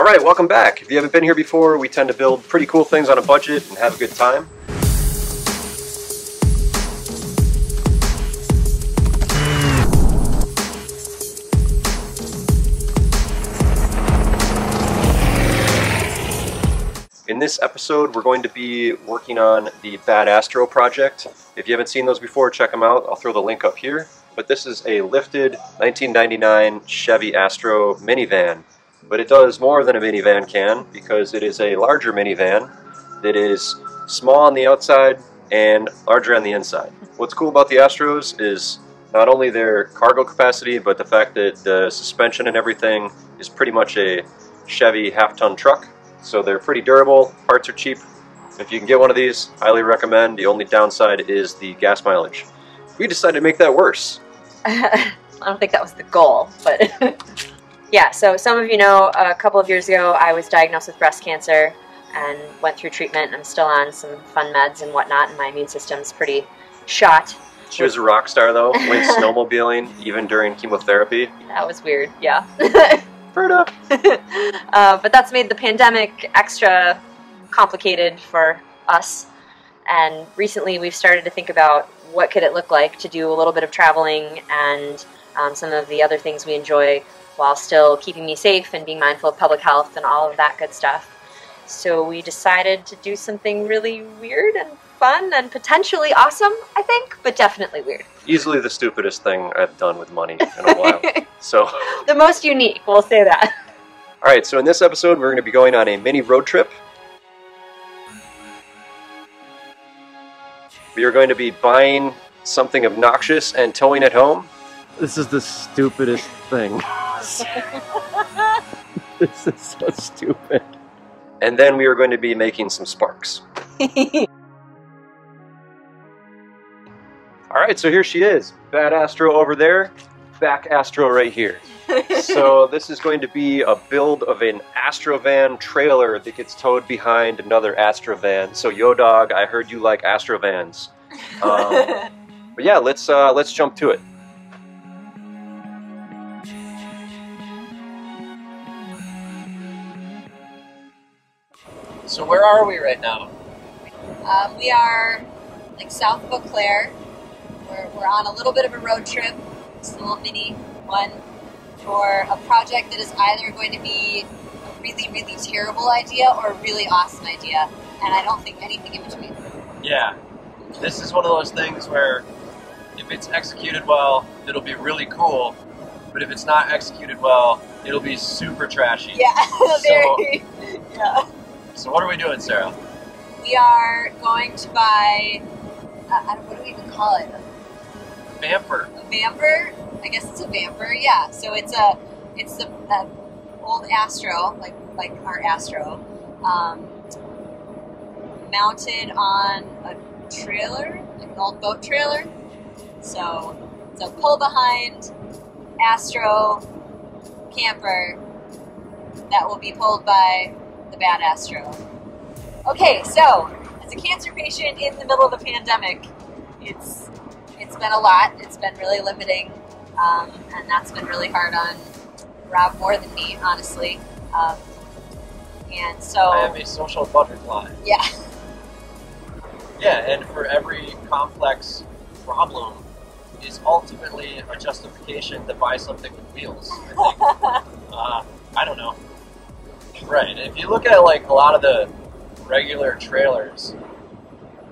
Alright, welcome back. If you haven't been here before, we tend to build pretty cool things on a budget and have a good time. In this episode, we're going to be working on the BadAstro project. If you haven't seen those before, check them out. I'll throw the link up here. But this is a lifted 1999 Chevy Astro minivan. But it does more than a minivan can, because it is a larger minivan that is small on the outside and larger on the inside. What's cool about the Astros is not only their cargo capacity, but the fact that the suspension and everything is pretty much a Chevy half-ton truck. So they're pretty durable, parts are cheap. If you can get one of these, highly recommend. The only downside is the gas mileage. We decided to make that worse. I don't think that was the goal, but yeah, so some of you know, a couple of years ago I was diagnosed with breast cancer and went through treatment. I'm still on some fun meds and whatnot, and my immune system's pretty shot. She was a rock star though, went snowmobiling even during chemotherapy. That was weird, yeah. Fair enough. But that's made the pandemic extra complicated for us. And recently we've started to think about what could it look like to do a little bit of traveling and some of the other things we enjoy while still keeping me safe and being mindful of public health and all of that good stuff. So we decided to do something really weird and fun and potentially awesome, I think, but definitely weird. Easily the stupidest thing I've done with money in a while. So the most unique, we'll say that. Alright, so in this episode we're going to be going on a mini road trip. We are going to be buying something obnoxious and towing it home. This is the stupidest thing. This is so stupid. And then we are going to be making some sparks. Alright, so here she is. BadAstro over there, BackAstro right here. So this is going to be a build of an Astro van trailer that gets towed behind another Astro van. So yo dog, I heard you like Astro vans. But yeah, let's jump to it. So where are we right now? We are like south of Eau Claire. We're on a little bit of a road trip. It's a little mini one for a project that is either going to be a really, really terrible idea or a really awesome idea. And I don't think anything in between. Yeah. This is one of those things where if it's executed well, it'll be really cool. But if it's not executed well, it'll be super trashy. Yeah, very. Yeah. So what are we doing, Sarah? We are going to buy, what do we even call it? Vamper. A vamper? I guess it's a vamper, yeah. So it's the old Astro, like our Astro, mounted on a trailer, like an old boat trailer. So it's a pull behind Astro camper that will be pulled by the BadAstro. Okay, so as a cancer patient in the middle of a pandemic, it's been a lot. It's been really limiting, and that's been really hard on Rob more than me, honestly. And so I am a social butterfly. Yeah. Yeah, and for every complex problem is ultimately a justification to buy something with wheels, I think. I don't know. Right, if you look at like a lot of the regular trailers,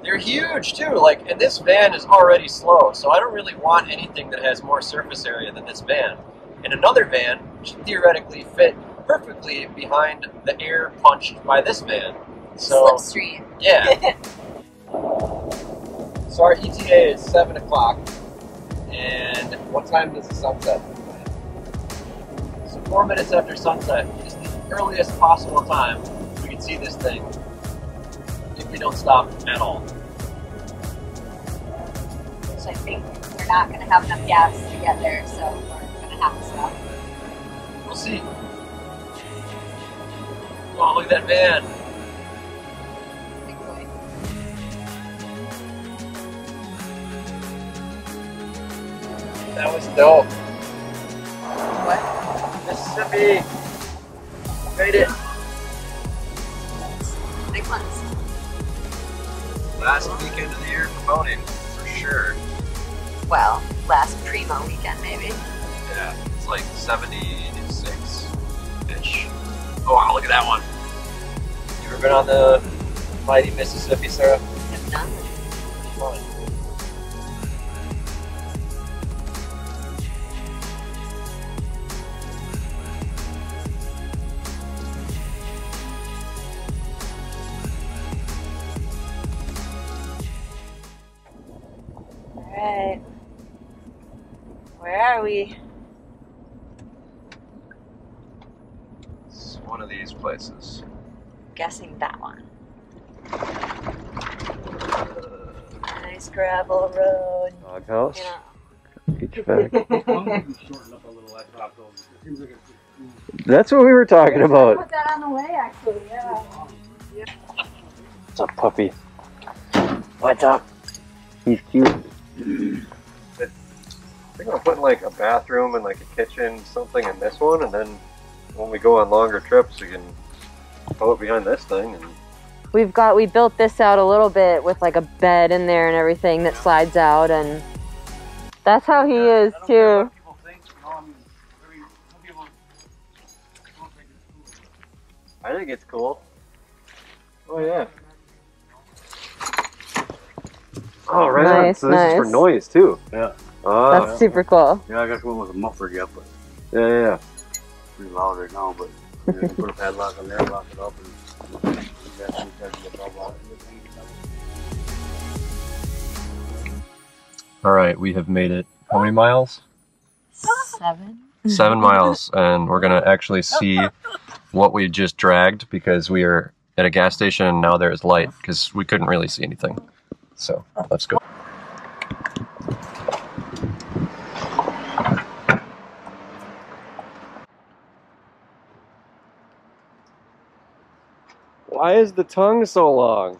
they're huge too, like, and this van is already slow, so I don't really want anything that has more surface area than this van. And another van should theoretically fit perfectly behind the air punched by this van. So, slipstream. Yeah. So our ETA is 7 o'clock, and what time does the sunset? So 4 minutes after sunset is the earliest possible time we can see this thing if we don't stop at all. So I think we're not going to have enough gas to get there, so we're going to have to stop. We'll see. Oh, look at that van. Big boy. That was dope. What? Mississippi. Made it. Last weekend of the year for boating, for sure. Well, last primo weekend maybe. Yeah, it's like 76-ish. Oh wow, look at that one. You ever been on the mighty Mississippi, Sarah? Have done. Fun. Alright. Where are we? It's one of these places. Guessing that one. Nice gravel road. Doghouse. Yeah. Beach back. That's what we were talking about. Put that on the way, actually. Yeah. What's up, puppy? What's up? He's cute. I think I'm putting like a bathroom and like a kitchen, something in this one, and then when we go on longer trips, we can tow it behind this thing. And We built this out a little bit with like a bed in there and everything that slides out, and that's how he is too. I think it's cool. Oh yeah. Oh right on. Nice, So this is for nice. noise too. Yeah. That's super cool. Yeah, I got one with a muffler yet, but Yeah. pretty loud right now. But you can put a padlock on there, lock it up, and All right, we have made it. How many miles? 7. 7 miles, and we're gonna actually see what we just dragged because we are at a gas station and now there's light because we couldn't really see anything. So let's go. Why is the tongue so long?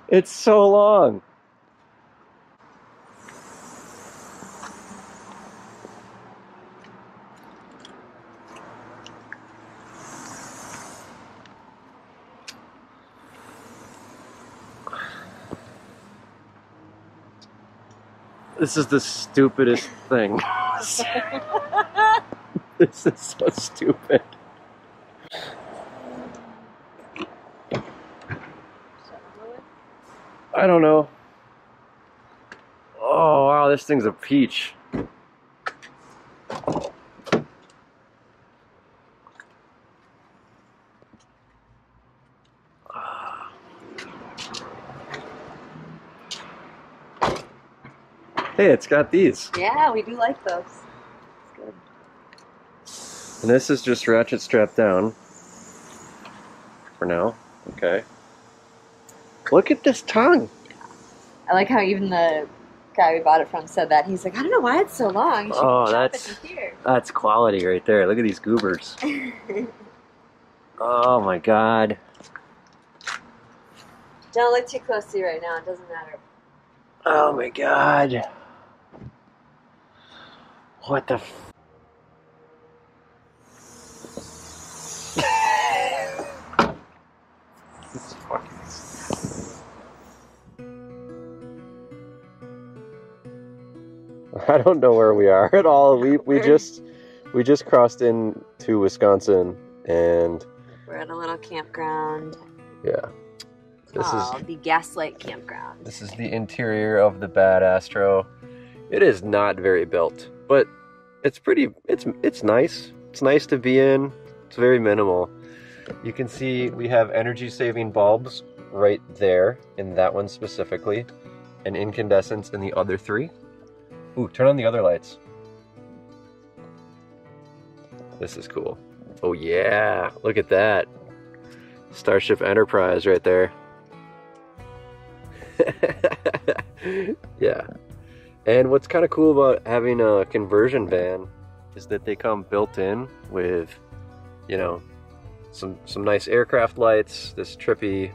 It's so long. This is the stupidest thing. This is so stupid. I don't know. Oh wow, this thing's a peach. Hey, it's got these. Yeah, we do like those. It's good. And this is just ratchet strapped down. For now. Okay. Look at this tongue. I like how even the guy we bought it from said that. He's like, I don't know why it's so long. You should Oh, chop that's- it to here. That's quality right there. Look at these goobers. Oh my god. Don't look too closely right now. It doesn't matter. Oh my god. What the f... This is fucking... I don't know where we are at all. We just crossed into Wisconsin and We're at a little campground. yeah. This called is the Gaslight Campground. This is the interior of the BadAstro. It is not very built, but it's pretty, it's nice. It's nice to be in. It's very minimal. You can see we have energy saving bulbs right there in that one specifically, and incandescents in the other 3. Ooh, turn on the other lights. This is cool. Oh yeah, look at that. Starship Enterprise right there. Yeah. And what's kind of cool about having a conversion van is that they come built in with, you know, some nice aircraft lights, this trippy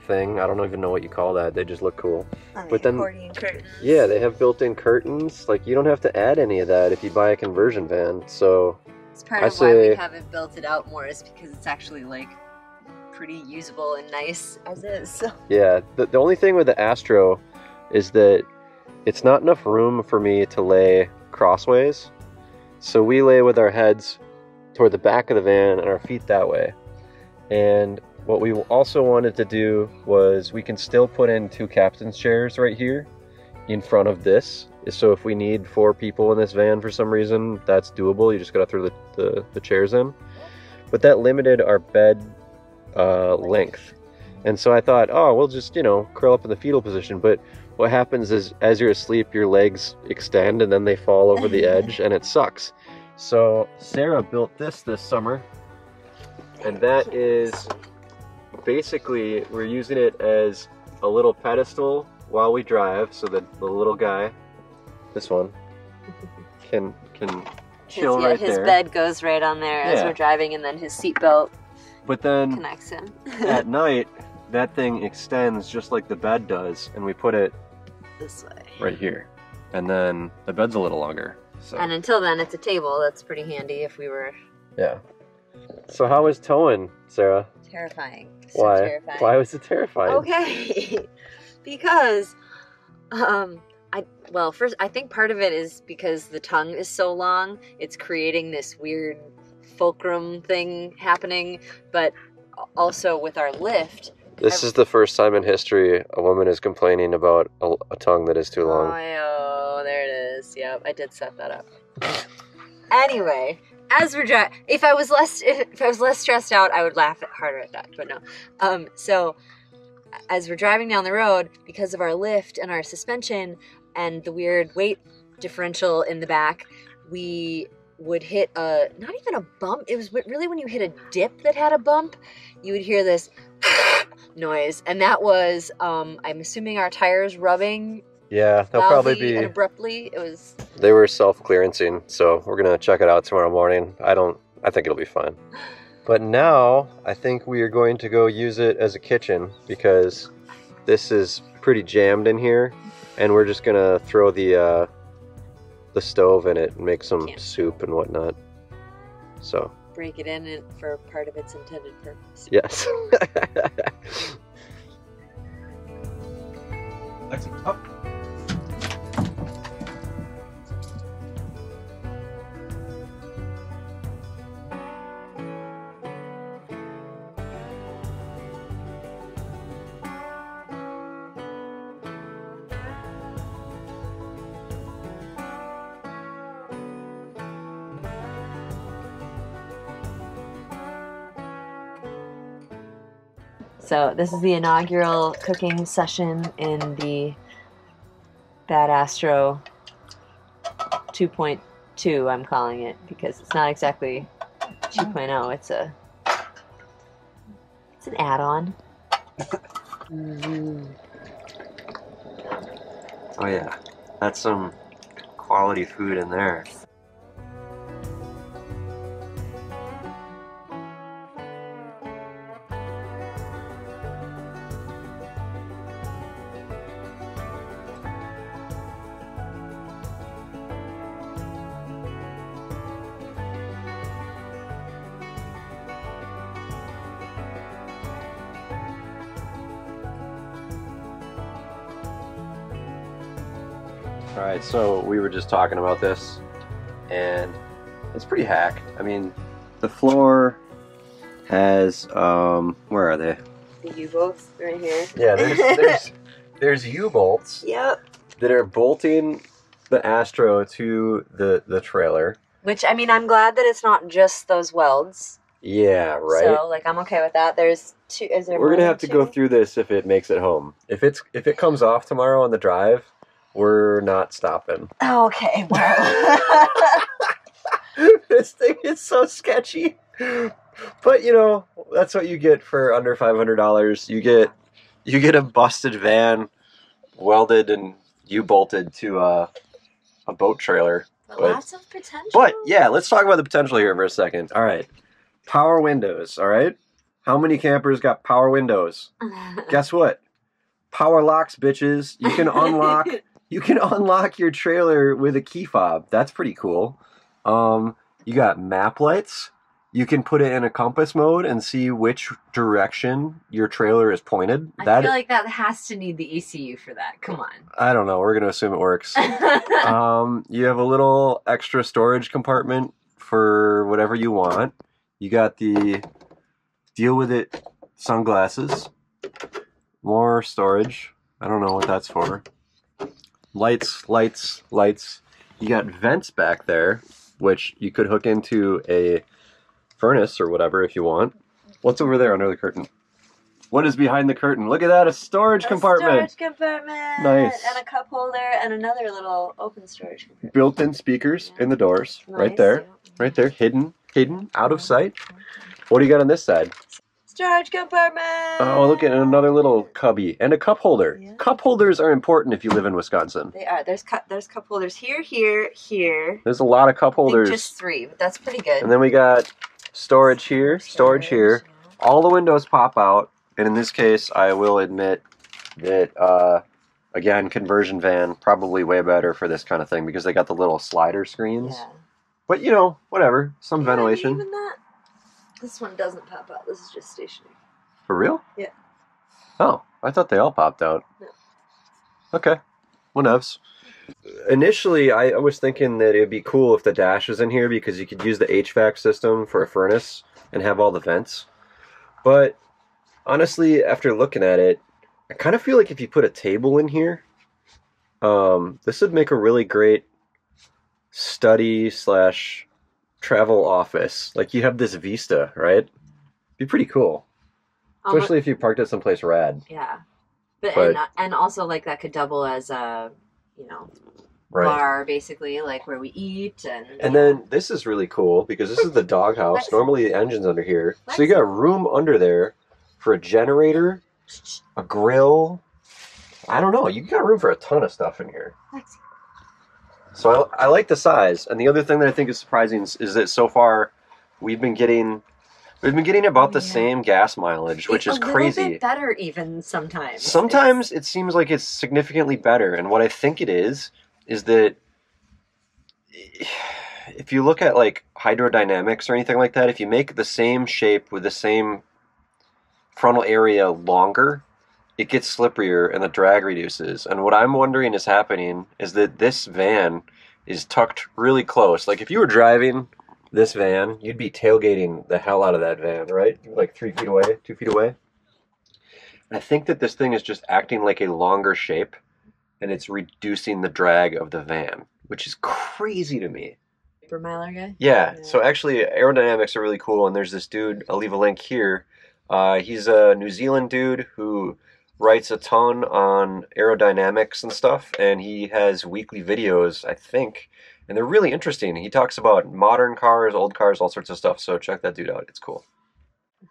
thing. I don't even know what you call that. They just look cool. But then, accordion curtains. yeah, they have built-in curtains. Like, you don't have to add any of that if you buy a conversion van. So It's part I of why we say- haven't built it out more is because it's actually like pretty usable and nice as is. So. Yeah, the only thing with the Astro is that it's not enough room for me to lay crossways. So we lay with our heads toward the back of the van and our feet that way. And what we also wanted to do was we can still put in 2 captain's chairs right here in front of this. So if we need 4 people in this van for some reason, that's doable. You just gotta throw the chairs in. But that limited our bed length. And so I thought, oh, we'll just, you know, curl up in the fetal position. But what happens is as you're asleep, your legs extend and then they fall over the edge and it sucks. So Sarah built this summer. And that is basically, we're using it as a little pedestal while we drive so that the little guy, this one, can chill right there. His bed goes right on there as we're driving, and then his seatbelt connects him. At night, that thing extends just like the bed does, and we put it this way, right here. And then the bed's a little longer. So. And until then, it's a table. That's pretty handy if we were... Yeah. So how was towing, Sarah? Terrifying. Why? So terrifying. Why was it terrifying? Okay. Because, well, first, I think part of it is because the tongue is so long, it's creating this weird fulcrum thing happening, but also with our lift. This is the first time in history a woman is complaining about a tongue that is too long. Oh, there it is. Yep, I did set that up. Anyway, as we're driving, if I was less stressed out, I would laugh harder at that, but no. So as we're driving down the road, because of our lift and our suspension and the weird weight differential in the back, we would hit not even a bump. It was really when you hit a dip that had a bump, you would hear this noise, and that was I'm assuming our tires rubbing. Yeah, they'll probably be and abruptly. It was. They were self-clearancing, so we're gonna check it out tomorrow morning. I think it'll be fine. But now I think we are going to go use it as a kitchen because this is pretty jammed in here, and we're just gonna throw the stove in it and make some soup and whatnot. So. Break it in for part of its intended purpose. Yes. Up. So this is the inaugural cooking session in the BadAstro 2.2, I'm calling it, because it's not exactly 2.0, it's an add-on. Oh yeah, that's some quality food in there. Alright, so we were just talking about this, and it's pretty hack. I mean, the floor has, where are they? The U-bolts right here. Yeah, there's U-bolts. Yep. That are bolting the Astro to the trailer. Which, I mean, I'm glad that it's not just those welds. Yeah, right. So, like, I'm okay with that. There's two, is there We're gonna have to go through this if it makes it home. If it comes off tomorrow on the drive, we're not stopping. Okay, well. This thing is so sketchy. But, you know, that's what you get for under $500. You get a busted van welded and U-bolted to a boat trailer. But lots of potential. But, yeah, let's talk about the potential here for a second. All right. Power windows, all right? How many campers got power windows? Guess what? Power locks, bitches. You can unlock... You can unlock your trailer with a key fob. That's pretty cool. You got map lights. You can put it in a compass mode and see which direction your trailer is pointed. I feel like that has to need the ECU for that. Come on. I don't know. We're going to assume it works. You have a little extra storage compartment for whatever you want. You got the deal with it sunglasses. More storage. I don't know what that's for. Lights, lights, lights. You got vents back there, which you could hook into a furnace or whatever if you want. What's over there under the curtain? What is behind the curtain? Look at that, a storage compartment. Storage compartment. Nice. And a cup holder and another little open storage compartment. Built-in speakers in the doors. Nice. Right there. Right there. Hidden, out of sight. What do you got on this side? Storage compartment. Oh, look at another little cubby and a cup holder. Yeah. Cup holders are important if you live in Wisconsin. They are. There's cup holders here, here, here. There's a lot of cup holders. I think just 3, but that's pretty good. And then we got storage here, storage here. All the windows pop out. And in this case, I will admit that, again, conversion van, probably way better for this kind of thing because they got the little slider screens. Yeah. But, you know, whatever. Some Yeah, ventilation. Even that. This one doesn't pop out. This is just stationary. For real? Yeah. Oh, I thought they all popped out. No. Okay. Whatevs. Initially, I was thinking that it'd be cool if the dash was in here because you could use the HVAC system for a furnace and have all the vents. But honestly, after looking at it, I kind of feel like if you put a table in here, this would make a really great study / travel office. Like you have this vista, right? Be pretty cool. Especially if you parked it someplace rad. Yeah. But and also like that could double as a, you know, bar basically, like where we eat and then this is really cool because this is the doghouse. Normally the engine's under here. So you got room under there for a generator, a grill. I don't know. You got room for a ton of stuff in here. So I like the size. And the other thing that I think is surprising is that so far we've been getting about the same gas mileage, which is crazy. A little bit better even sometimes. Sometimes it seems like it's significantly better. And what I think it is that if you look at like hydrodynamics or anything like that, if you make the same shape with the same frontal area longer, it gets slipperier and the drag reduces. And what I'm wondering is happening is that this van is tucked really close. Like if you were driving this van, you'd be tailgating the hell out of that van, right? Like 3 feet away, 2 feet away. And I think that this thing is just acting like a longer shape and it's reducing the drag of the van, which is crazy to me. Miler guy? Yeah. So actually aerodynamics are really cool. And there's this dude, I'll leave a link here. He's a New Zealand dude who writes a ton on aerodynamics and stuff, and he has weekly videos, I think, and they're really interesting. He talks about modern cars, old cars, all sorts of stuff, so check that dude out. It's cool.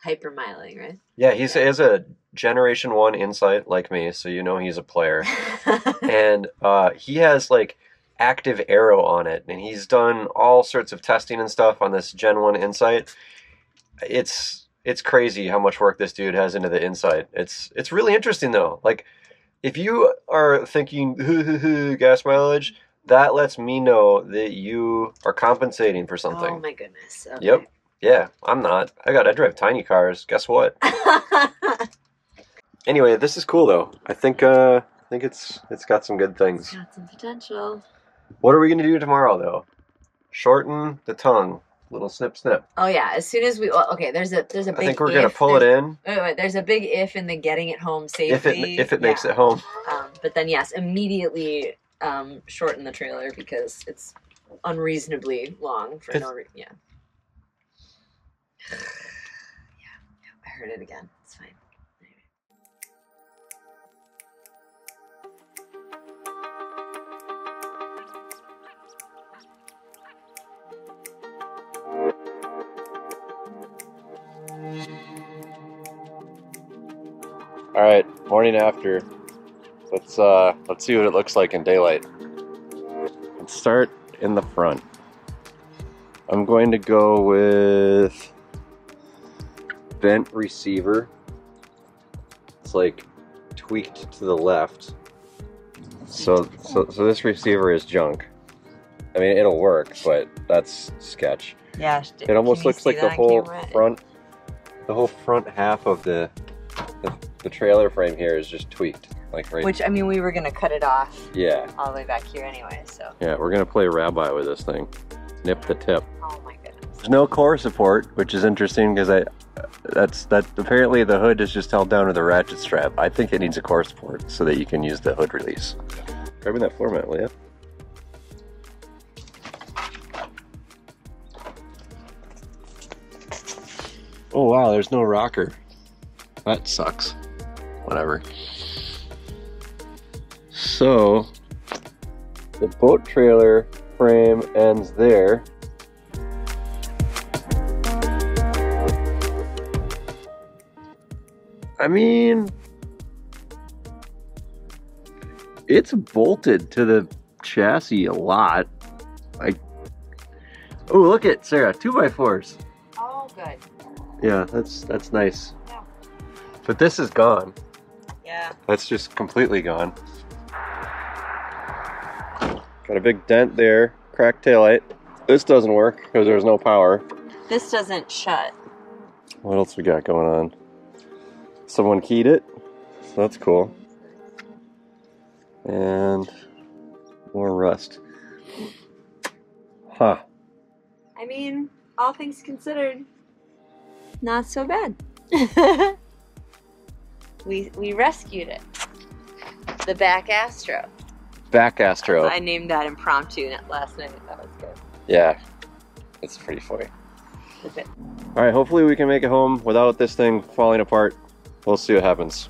Hypermiling, right? Yeah, he has a Generation 1 Insight like me, so you know he's a player. And he has, like, active aero on it, and he's done all sorts of testing and stuff on this Gen 1 Insight. It's crazy how much work this dude has into the Insight. It's really interesting though. Like if you are thinking gas mileage, that lets me know that you are compensating for something. Oh my goodness. Okay. Yep. Yeah, I'm not. I drive tiny cars. Guess what? Anyway, this is cool though. I think it's got some good things. It's got some potential. What are we gonna do tomorrow though? Shorten the tongue. Little snip snip. Oh yeah, as soon as we okay, there's a big. I think we're gonna pull it in. Wait, there's a big if in the getting it home safely. If it makes it home. But then yes, immediately shorten the trailer because it's unreasonably long for no reason. Yeah. Yeah, I heard it again. It's fine. All right, morning after. Let's see what it looks like in daylight. Let's start in the front. I'm going to go with bent receiver. It's like tweaked to the left. So this receiver is junk. I mean, it'll work, but that's sketch. Yeah. It almost looks like the whole front half of the trailer frame here is just tweaked. Like right. Which, I mean, we were gonna cut it off. Yeah. All the way back here anyway, so. Yeah, we're gonna play rabbi with this thing. Nip the tip. Oh my goodness. There's no core support, which is interesting because apparently the hood is just held down with a ratchet strap. I think it needs a core support so that you can use the hood release. Grab me that floor mat, will you? Oh wow, there's no rocker. That sucks. Whatever. So, the boat trailer frame ends there. I mean, it's bolted to the chassis a lot. Oh, look at Sarah, 2x4s. Oh, good. Yeah, that's nice. Yeah. But this is gone. Yeah. That's just completely gone. Got a big dent there, cracked taillight. This doesn't work because there's no power. This doesn't shut. What else we got going on? Someone keyed it, so that's cool. And more rust. Huh. I mean, all things considered, not so bad. we rescued it. The BackAstro. BackAstro. I named that impromptu last night. That was good. Yeah, it's pretty funny. That's it. All right, hopefully we can make it home without this thing falling apart. We'll see what happens.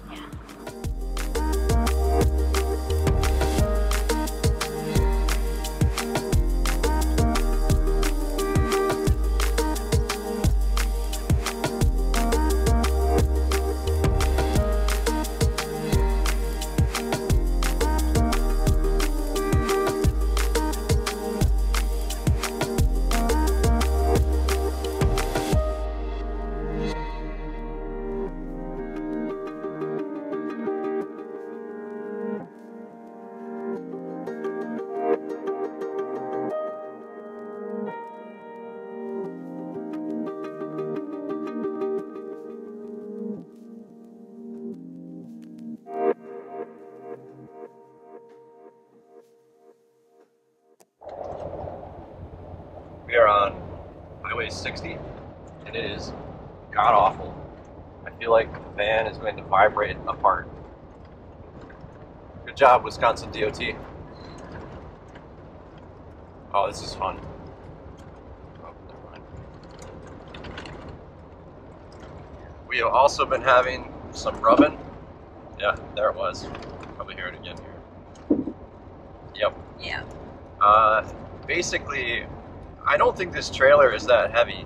We are on Highway 60, and it is god-awful. I feel like the van is going to vibrate apart. Good job, Wisconsin DOT. Oh, this is fun. Oh, never mind. We have also been having some rubbing. Yeah, there it was. Probably hear it again here. Yep. Yeah. Basically, I don't think this trailer is that heavy,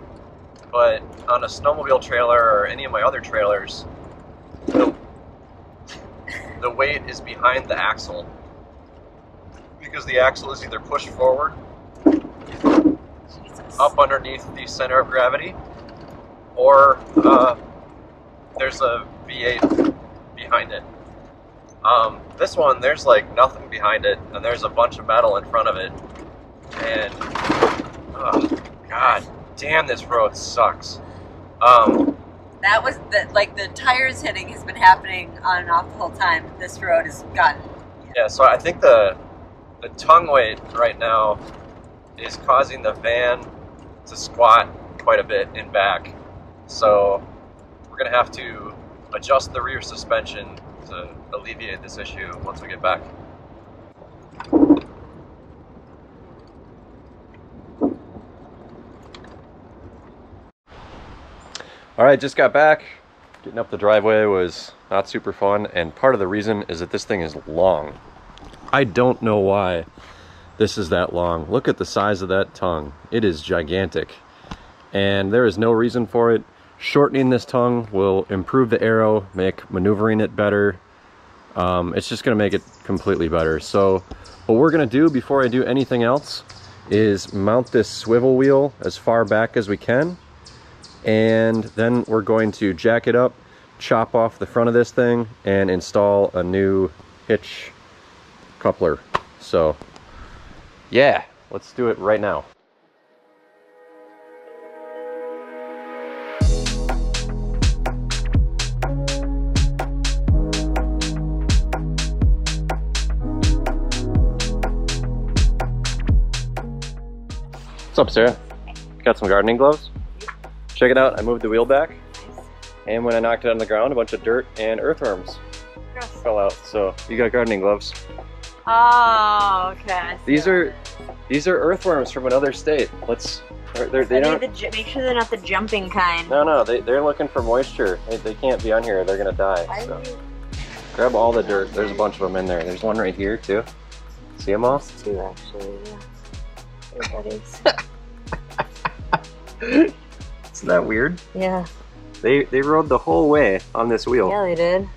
but on a snowmobile trailer or any of my other trailers, the weight is behind the axle because the axle is either pushed forward up underneath the center of gravity, or there's a V8 behind it. This one, there's like nothing behind it, and there's a bunch of metal in front of it, and oh, god damn, this road sucks. That was the tires hitting has been happening on and off the whole time. This road has gotten. Yeah, so I think the tongue weight right now is causing the van to squat quite a bit in back. So we're gonna have to adjust the rear suspension to alleviate this issue once we get back. All right, just got back. Getting up the driveway was not super fun, and part of the reason is that this thing is long. I don't know why this is that long. Look at the size of that tongue. It is gigantic, and there is no reason for it. Shortening this tongue will improve the aero, make maneuvering it better. It's just gonna make it completely better. So what we're gonna do before I do anything else is mount this swivel wheel as far back as we can, and then we're going to jack it up, chop off the front of this thing, and install a new hitch coupler. So yeah, let's do it right now. What's up, Sarah? Got some gardening gloves? Check it out, I moved the wheel back, and when I knocked it on the ground, a bunch of dirt and earthworms fell out. So you got gardening gloves. Oh, okay. These are earthworms from another state. They don't make sure they're not the jumping kind. No, they're looking for moisture. They can't be on here. They're gonna die. So. Grab all the dirt. There's a bunch of them in there. There's one right here too. See them all? There's two actually. Yeah. Everybody's. Isn't that weird? Yeah. They rode the whole way on this wheel. Yeah, they did.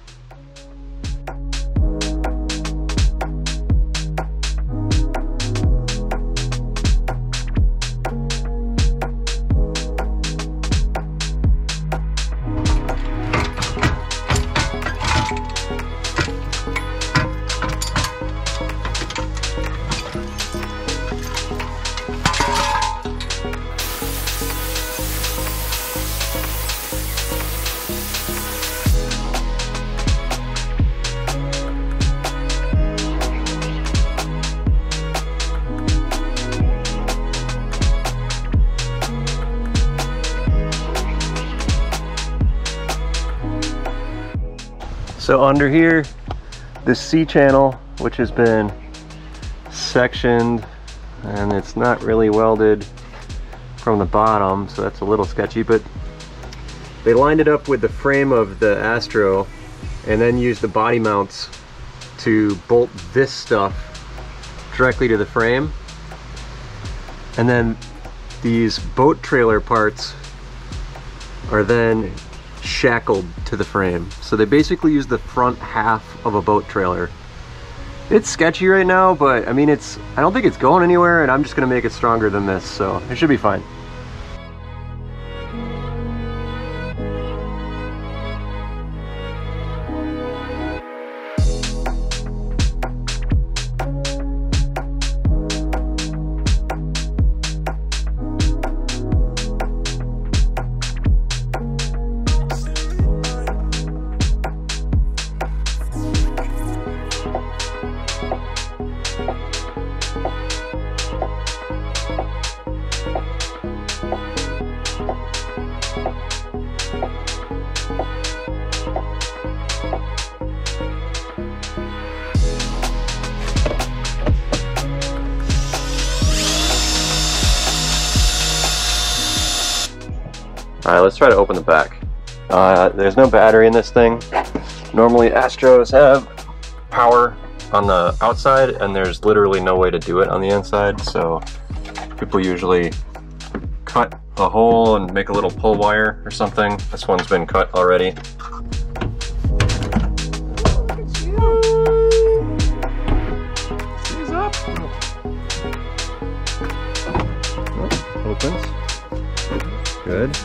So under here, this C channel, which has been sectioned and it's not really welded from the bottom, so that's a little sketchy, but they lined it up with the frame of the Astro and then used the body mounts to bolt this stuff directly to the frame. And then these boat trailer parts are then shackled to the frame. So they basically use the front half of a boat trailer. It's sketchy right now, but I mean, I don't think it's going anywhere, and I'm just gonna make it stronger than this, so it should be fine. Alright, let's try to open the back. There's no battery in this thing. Normally Astros have power on the outside, and there's literally no way to do it on the inside, so people usually cut a hole and make a little pull wire or something. This one's been cut already. Seize up. Oh, opens. Good.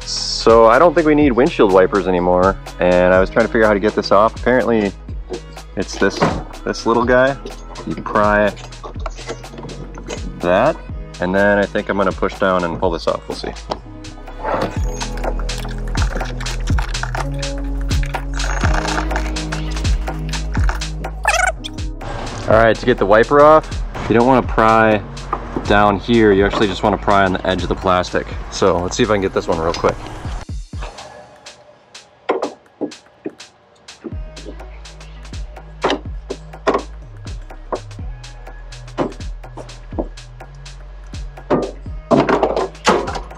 So I don't think we need windshield wipers anymore, and I was trying to figure out how to get this off. Apparently it's this little guy. You pry that, and then I think I'm going to push down and pull this off. We'll see. Alright, to get the wiper off, you don't want to pry down here, you actually just want to pry on the edge of the plastic. So let's see if I can get this one real quick.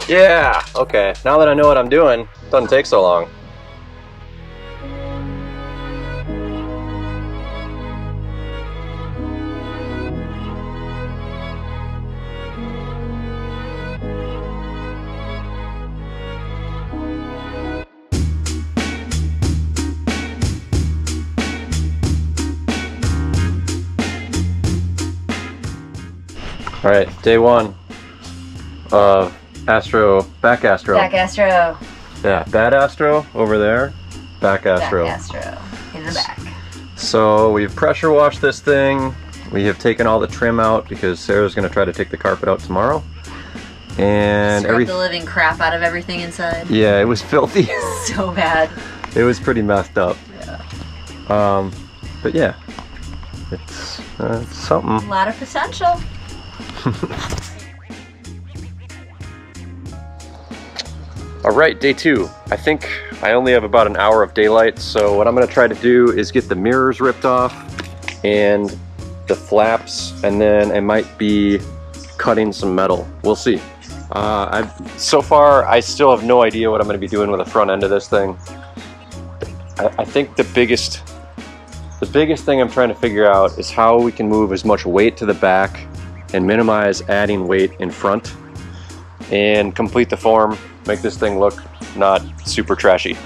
Yeah, okay, now that I know what I'm doing, it doesn't take so long. All right, day one of BackAstro. BackAstro. Yeah, BadAstro over there, BackAstro. BackAstro in the back. So we've pressure washed this thing. We have taken all the trim out because Sarah's going to try to take the carpet out tomorrow. And scrubbed the living crap out of everything inside. Yeah, it was filthy. So bad. It was pretty messed up. Yeah. But yeah, it's something. A lot of potential. All right, day 2. I think I only have about an hour of daylight, so what I'm gonna try to do is get the mirrors ripped off and the flaps, and then I might be cutting some metal. We'll see. So far, I still have no idea what I'm gonna be doing with the front end of this thing. I think the biggest thing I'm trying to figure out is how we can move as much weight to the back and minimize adding weight in front and complete the form, make this thing look not super trashy.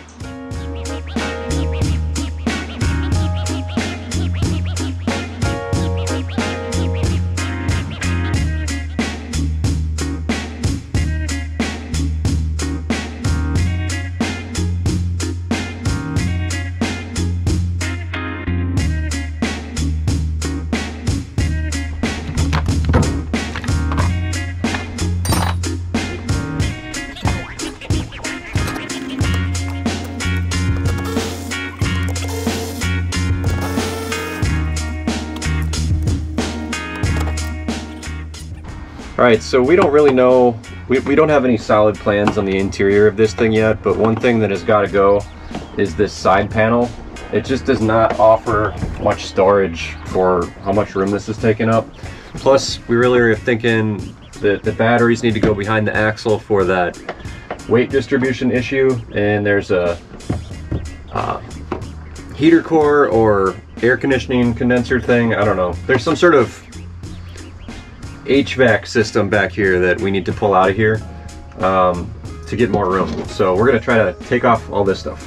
Alright, so we don't really know, we don't have any solid plans on the interior of this thing yet, but one thing that has got to go is this side panel. It just does not offer much storage for how much room this is taking up. Plus, we really are thinking that the batteries need to go behind the axle for that weight distribution issue, and there's a heater core or air conditioning condenser thing, I don't know. There's some sort of HVAC system back here that we need to pull out of here to get more room. So we're gonna try to take off all this stuff.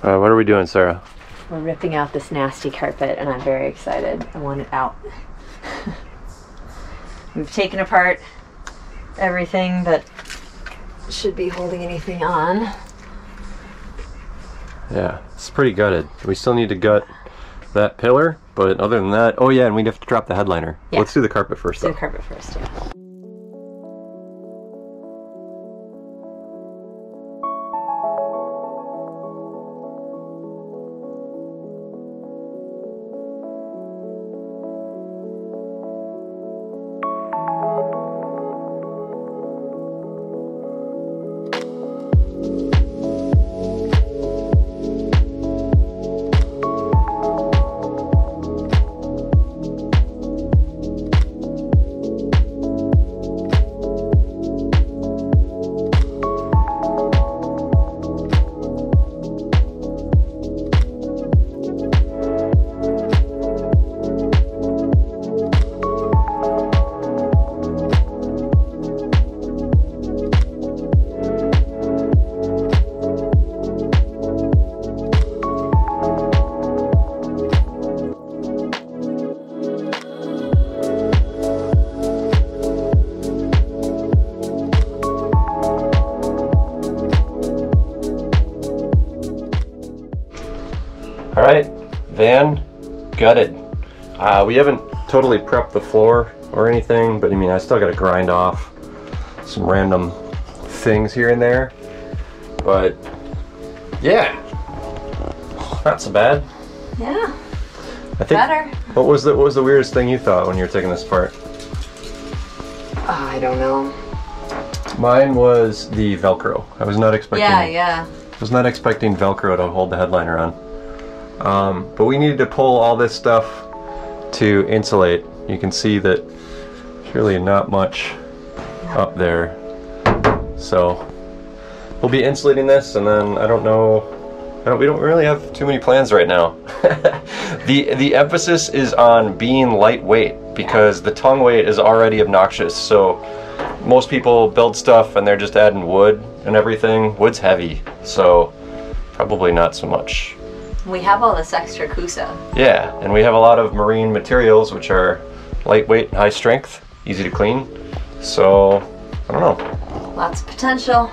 What are we doing, Sarah? We're ripping out this nasty carpet, and I'm very excited. I want it out. We've taken apart everything that should be holding anything on. Yeah, it's pretty gutted. We still need to gut that pillar, but other than that, oh yeah, and we'd have to drop the headliner. Yeah. Let's do the carpet first, though. Do the carpet first, yeah. Alright, van gutted. We haven't totally prepped the floor or anything, but I mean, I still gotta grind off some random things here and there. But yeah, not so bad. Yeah, I think, better. What was the weirdest thing you thought when you were taking this apart? I don't know. Mine was the Velcro. I was not expecting. Yeah. I was not expecting Velcro to hold the headliner on. But we needed to pull all this stuff to insulate. You can see that there's really not much up there. So we'll be insulating this, and then I don't know We don't really have too many plans right now. The emphasis is on being lightweight because the tongue weight is already obnoxious. So most people build stuff and they're just adding wood and everything. Wood's heavy, so probably not so much. We have all this extra Kusa. Yeah, and we have a lot of marine materials which are lightweight, high strength, easy to clean. So, I don't know. Lots of potential.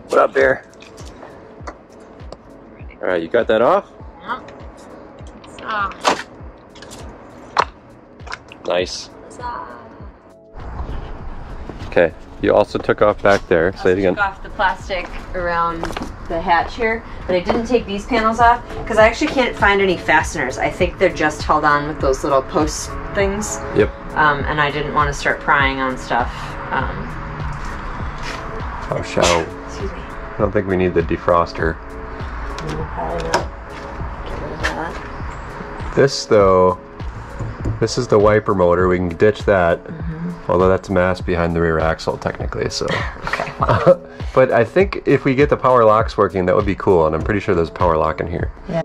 What up, Bear? All right, you got that off? Yep. Huzzah. Nice. Huzzah. Okay, you also took off back there. Say it again. Took off the plastic around the hatch here, but I didn't take these panels off because I actually can't find any fasteners. I think they're just held on with those little post things. Yep. And I didn't want to start prying on stuff. How shallow? Excuse me. I don't think we need the defroster. Probably not. Get rid of that. This though, this is the wiper motor. We can ditch that. Although that's mass behind the rear axle technically, so. Okay. Well. But I think if we get the power locks working, that would be cool, and I'm pretty sure there's a power lock in here. Yeah.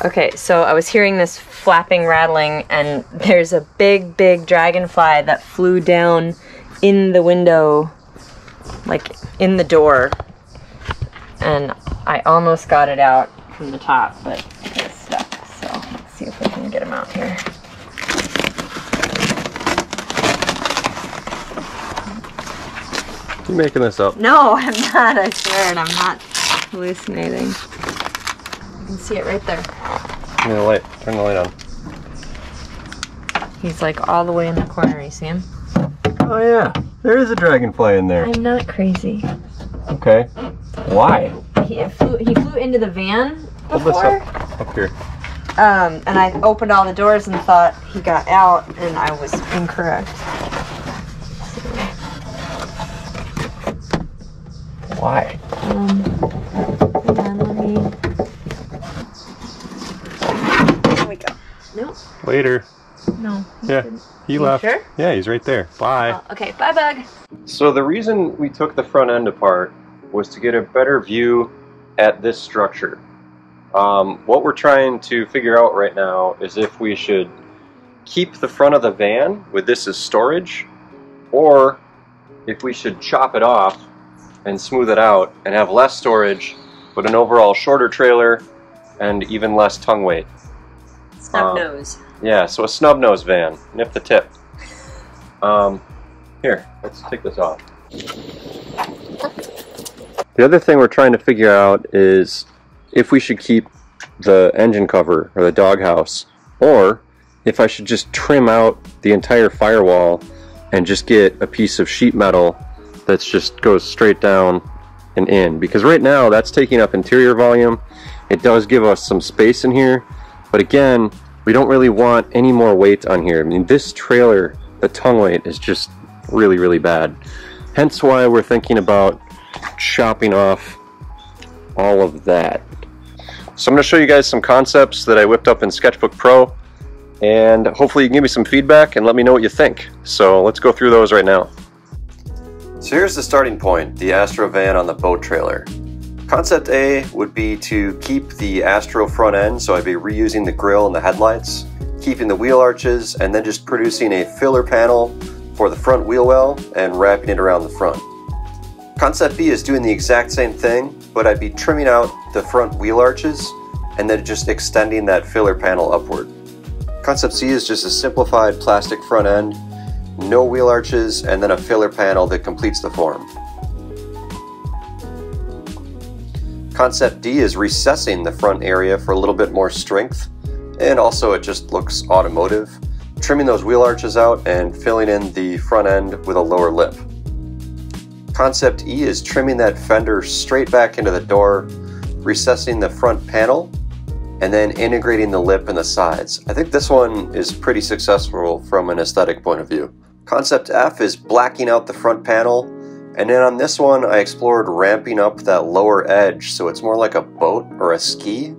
Okay, so I was hearing this flapping, rattling, and there's a big, big dragonfly that flew down in the window, like in the door. And I almost got it out from the top, but it's stuck. So let's see if we can get him out here. You making this up? No, I'm not, I swear, and I'm not hallucinating. You can see it right there. Turn the light. Turn the light on. He's like all the way in the corner, you see him? Oh yeah, there is a dragonfly in there. I'm not crazy. Okay. Why? He flew into the van Hold this before. up here. And I opened all the doors and thought he got out, and I was incorrect. Why? Hold on, let me... There we go. Nope. Later. No. Yeah, he left. Sure? Yeah, he's right there. Bye. Oh, okay, bye, bug. So the reason we took the front end apart was to get a better view at this structure. What we're trying to figure out right now is if we should keep the front of the van with this as storage, or if we should chop it off and smooth it out and have less storage, but an overall shorter trailer and even less tongue weight. Snub nose. Yeah, so a snub nose van. Nip the tip. Here, let's take this off. The other thing we're trying to figure out is if we should keep the engine cover or the doghouse, or if I should just trim out the entire firewall and just get a piece of sheet metal that just goes straight down and in. Because right now that's taking up interior volume. It does give us some space in here, but again, we don't really want any more weight on here. I mean, this trailer, the tongue weight is just really, really bad. Hence why we're thinking about chopping off all of that. So I'm going to show you guys some concepts that I whipped up in Sketchbook Pro, and hopefully you can give me some feedback and let me know what you think. So let's go through those right now. So here's the starting point, the Astro van on the boat trailer. Concept A would be to keep the Astro front end, so I'd be reusing the grille and the headlights, keeping the wheel arches, and then just producing a filler panel for the front wheel well and wrapping it around the front. Concept B is doing the exact same thing, but I'd be trimming out the front wheel arches and then just extending that filler panel upward. Concept C is just a simplified plastic front end, no wheel arches, and then a filler panel that completes the form. Concept D is recessing the front area for a little bit more strength, and also it just looks automotive, trimming those wheel arches out and filling in the front end with a lower lip. Concept E is trimming that fender straight back into the door, recessing the front panel, and then integrating the lip and the sides. I think this one is pretty successful from an aesthetic point of view. Concept F is blacking out the front panel, and then on this one I explored ramping up that lower edge so it's more like a boat or a ski.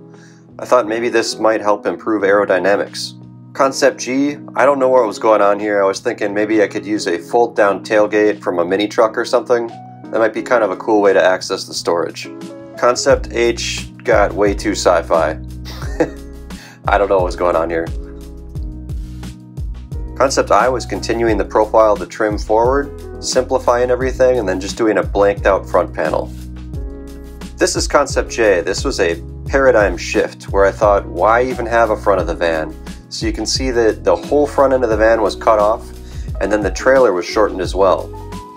I thought maybe this might help improve aerodynamics. Concept G, I don't know what was going on here. I was thinking maybe I could use a fold down tailgate from a mini truck or something. That might be kind of a cool way to access the storage. Concept H got way too sci-fi. I don't know what was going on here. Concept I was continuing the profile to trim forward, simplifying everything, and then just doing a blanked out front panel. This is Concept J. This was a paradigm shift where I thought, why even have a front of the van? So you can see that the whole front end of the van was cut off, and then the trailer was shortened as well.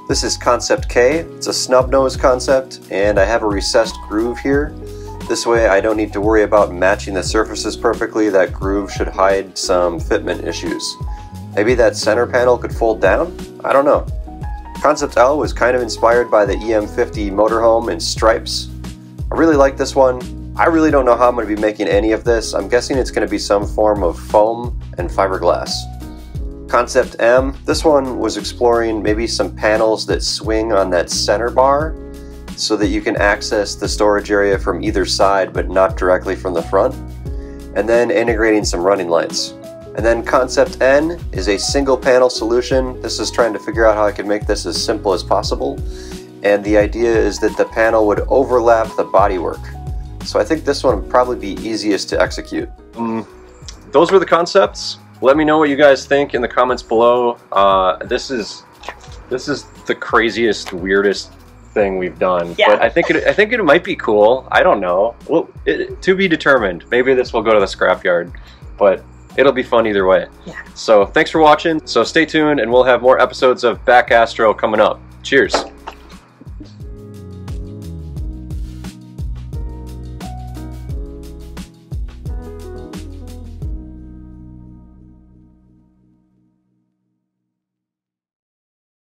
This is Concept K. It's a snub nose concept, and I have a recessed groove here. This way I don't need to worry about matching the surfaces perfectly. That groove should hide some fitment issues. Maybe that center panel could fold down? I don't know. Concept L was kind of inspired by the EM50 motorhome in stripes. I really like this one. I really don't know how I'm going to be making any of this. I'm guessing it's going to be some form of foam and fiberglass. Concept M, this one was exploring maybe some panels that swing on that center bar so that you can access the storage area from either side but not directly from the front, and then integrating some running lights. And then Concept N is a single panel solution. This is trying to figure out how I can make this as simple as possible, and the idea is that the panel would overlap the bodywork. So I think this one would probably be easiest to execute. Those were the concepts. Let me know what you guys think in the comments below. This is the craziest, weirdest thing we've done. Yeah. But I think it might be cool. I don't know. Well, to be determined. Maybe this will go to the scrapyard, but it'll be fun either way. Yeah. So thanks for watching. So stay tuned, and we'll have more episodes of BackAstro coming up. Cheers.